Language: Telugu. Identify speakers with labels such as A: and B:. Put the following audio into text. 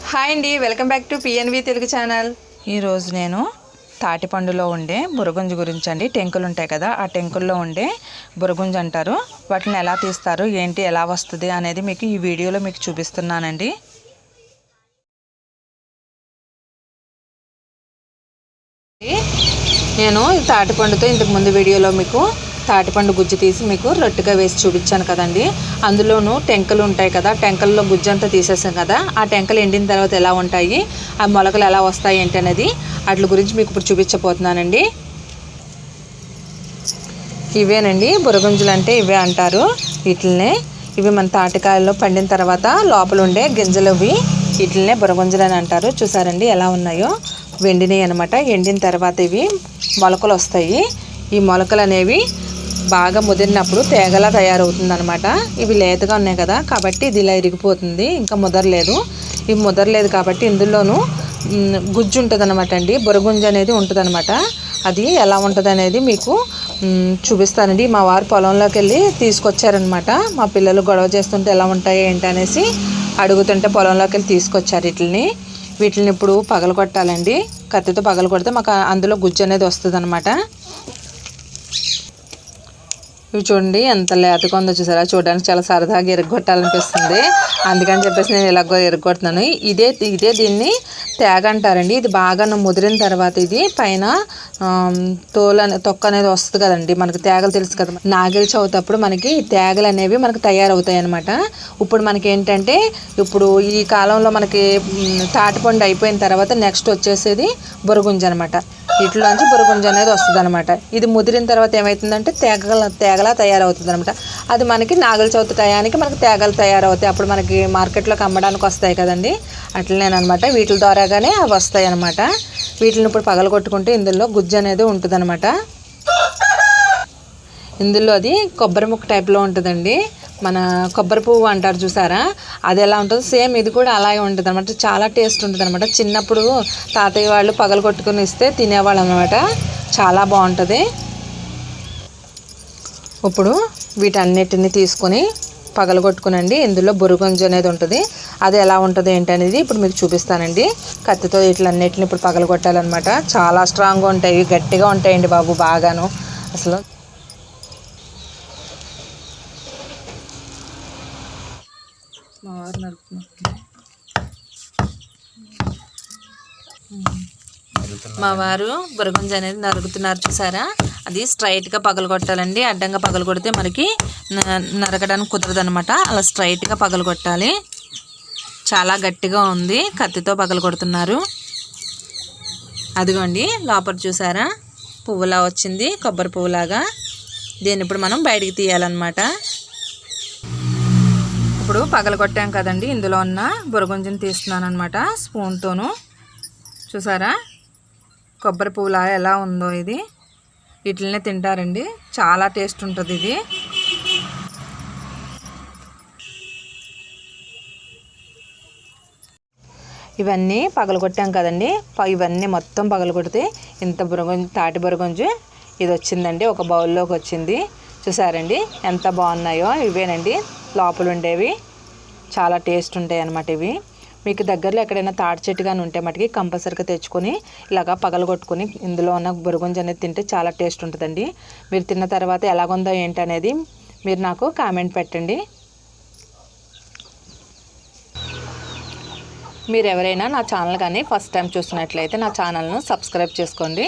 A: హాయ్ అండి, welcome back to PNV Telugu channel. ఈరోజు నేను తాటిపండులో ఉండే బుర్రగుంజు గురించి అండి. టెంకులు ఉంటాయి కదా, ఆ టెంకుల్లో ఉండే బుర్రగుంజు అంటారు. వాటిని ఎలా తీస్తారు, ఏంటి, ఎలా వస్తుంది అనేది మీకు ఈ వీడియోలో మీకు చూపిస్తున్నానండి. నేను ఈ తాటిపండుతో ఇంతకు ముందు వీడియోలో మీకు తాటిపండు గుజ్జు తీసి మీకు రొట్టెగా వేసి చూపించాను కదండి. అందులోనూ టెంకలు ఉంటాయి కదా, టెంకల్లో గుజ్జు అంతా తీసేసాం కదా, ఆ టెంకలు ఎండిన తర్వాత ఎలా ఉంటాయి, ఆ మొలకలు ఎలా వస్తాయి ఏంటి అనేది వాటి గురించి మీకు ఇప్పుడు చూపించబోతున్నానండి. ఇవేనండి బుర్రగుంజులు అంటే ఇవే అంటారు వీటిల్నే. ఇవి మన తాటికాయల్లో పండిన తర్వాత లోపల ఉండే గింజలు వీటిల్నే బుర్రగుంజలు అని అంటారు. చూసారండి ఎలా ఉన్నాయో, వెండినాయి అనమాట. ఎండిన తర్వాత ఇవి మొలకలు వస్తాయి. ఈ మొలకలు అనేవి బాగా ముదిరినప్పుడు తేగలా తయారవుతుంది అనమాట. ఇవి లేతగా ఉన్నాయి కదా కాబట్టి ఇది ఇలా ఇరిగిపోతుంది, ఇంకా ముదరలేదు. ఇవి ముదరలేదు కాబట్టి ఇందులోనూ గుజ్జు ఉంటుంది అనమాట అండి. బుర్రగుంజు అనేది ఉంటుంది అనమాట. అది ఎలా ఉంటుంది అనేది మీకు చూపిస్తానండి. మా వారు పొలంలోకి వెళ్ళి తీసుకొచ్చారనమాట. మా పిల్లలు గొడవ చేస్తుంటే ఎలా ఉంటాయి ఏంటి అనేసి అడుగుతుంటే పొలంలోకి వెళ్ళి తీసుకొచ్చారు వీటిని ఇప్పుడు పగలగొట్టాలండి. కత్తితో పగలగొడితే మాకు అందులో గుజ్జు అనేది వస్తుంది అనమాట. ఇవి చూడండి ఎంత లేతగా ఉందో, చూసారా? చూడడానికి చాలా సరదాగా ఎరగొట్టాలనిపిస్తుంది. అందుకని చెప్పేసి నేను ఇలాగో ఎరగొడుతున్నాను. ఇదే దీన్ని తేగ అంటారండి. ఇది బాగా ముదిరిన తర్వాత ఇది పైన తొక్క అనేది వస్తుంది కదండి. మనకి తేగలు తెలుసు కదా, నాగలి చవితప్పుడు మనకి తేగలు అనేవి మనకు తయారవుతాయి అనమాట. ఇప్పుడు మనకి ఏంటంటే, ఇప్పుడు ఈ కాలంలో మనకి తాటిపండు అయిపోయిన తర్వాత నెక్స్ట్ వచ్చేసేది బుర్రగుంజు అనమాట. ఇట్లోంచి బుర్రగుంజు అనేది వస్తుంది అనమాట. ఇది ముదిరిన తర్వాత ఏమవుతుందంటే తేగలా తయారవుతుంది అనమాట. అది మనకి నాగలి చవితి టయానికి మనకి తేగలు తయారవుతాయి. అప్పుడు మనకి మార్కెట్లోకి అమ్మడానికి వస్తాయి కదండి, అట్లనేనమాట. వీటి ద్వారాగానే అవి వస్తాయి అనమాట. వీటిని ఇప్పుడు పగలగొట్టుకుంటే ఇందులో గుజ్జు అనేది ఉంటుంది అనమాట. ఇందులో అది కొబ్బరి ముక్క టైప్లో ఉంటుందండి. మన కొబ్బరి పువ్వు అంటారు చూసారా, అది ఎలా ఉంటుంది సేమ్ ఇది కూడా అలాగే ఉంటుంది అనమాట. చాలా టేస్ట్ ఉంటుంది అనమాట. చిన్నప్పుడు తాతయ్య వాళ్ళు పగలగొట్టుకుని ఇస్తే తినేవాళ్ళు అనమాట. చాలా బాగుంటుంది. ఇప్పుడు వీటన్నిటిని తీసుకొని పగలగొట్టుకునండి. ఇందులో బుర్రగుంజు అనేది ఉంటుంది. అది ఎలా ఉంటుంది ఏంటనేది ఇప్పుడు మీకు చూపిస్తానండి. కత్తితో వీటిలన్నిటిని ఇప్పుడు పగలగొట్టాలన్నమాట. చాలా స్ట్రాంగ్గా ఉంటాయి, గట్టిగా ఉంటాయండి బాబు, బాగాను అసలు. మా వారు బుర్రగుంజు అనేది నరుగుతున్నారు చూసారా. అది స్ట్రైట్గా పగలగొట్టాలండి. అడ్డంగా పగలగొడితే మనకి నరకడానికి కుదరదు అనమాట. అలా స్ట్రైట్గా పగలగొట్టాలి. చాలా గట్టిగా ఉంది, కత్తితో పగలగొడుతున్నారు. అదిగోండి లోపల చూసారా, పువ్వులా వచ్చింది, కొబ్బరి పువ్వులాగా. దీన్ని ఇప్పుడు మనం బయటికి తీయాలన్నమాట. ఇప్పుడు పగలగొట్టాం కదండి, ఇందులో ఉన్న బుర్రగుంజుని తీస్తున్నాను అనమాట స్పూన్తోను. చూసారా కొబ్బరి పువ్వులా ఎలా ఉందో. ఇది వీటినే తింటారండి, చాలా టేస్ట్ ఉంటుంది ఇది. ఇవన్నీ పగలగొట్టాం కదండి, ఇవన్నీ మొత్తం పగలగొడితే ఇంత తాటి బుర్రగుంజు ఇది వచ్చిందండి. ఒక బౌల్లోకి వచ్చింది. చూసారండి ఎంత బాగున్నాయో. ఇవేనండి లోపల ఉండేవి, చాలా టేస్ట్ ఉంటాయి అన్నమాట. ఇవి మీకు దగ్గరలో ఎక్కడైనా తాటి చెట్టు కానీ ఉంటే మటుకి కంపల్సరీగా తెచ్చుకొని ఇలాగా పగలగొట్టుకొని ఇందులో ఉన్న బుర్రగుంజు అనేది తింటే చాలా టేస్ట్ ఉంటుందండి. మీరు తిన్న తర్వాత ఎలాగుందో ఏంటనేది మీరు నాకు కామెంట్ పెట్టండి. మీరు ఎవరైనా నా ఛానల్ కానీ ఫస్ట్ టైం చూస్తున్నట్లయితే నా ఛానల్ను సబ్స్క్రైబ్ చేసుకోండి.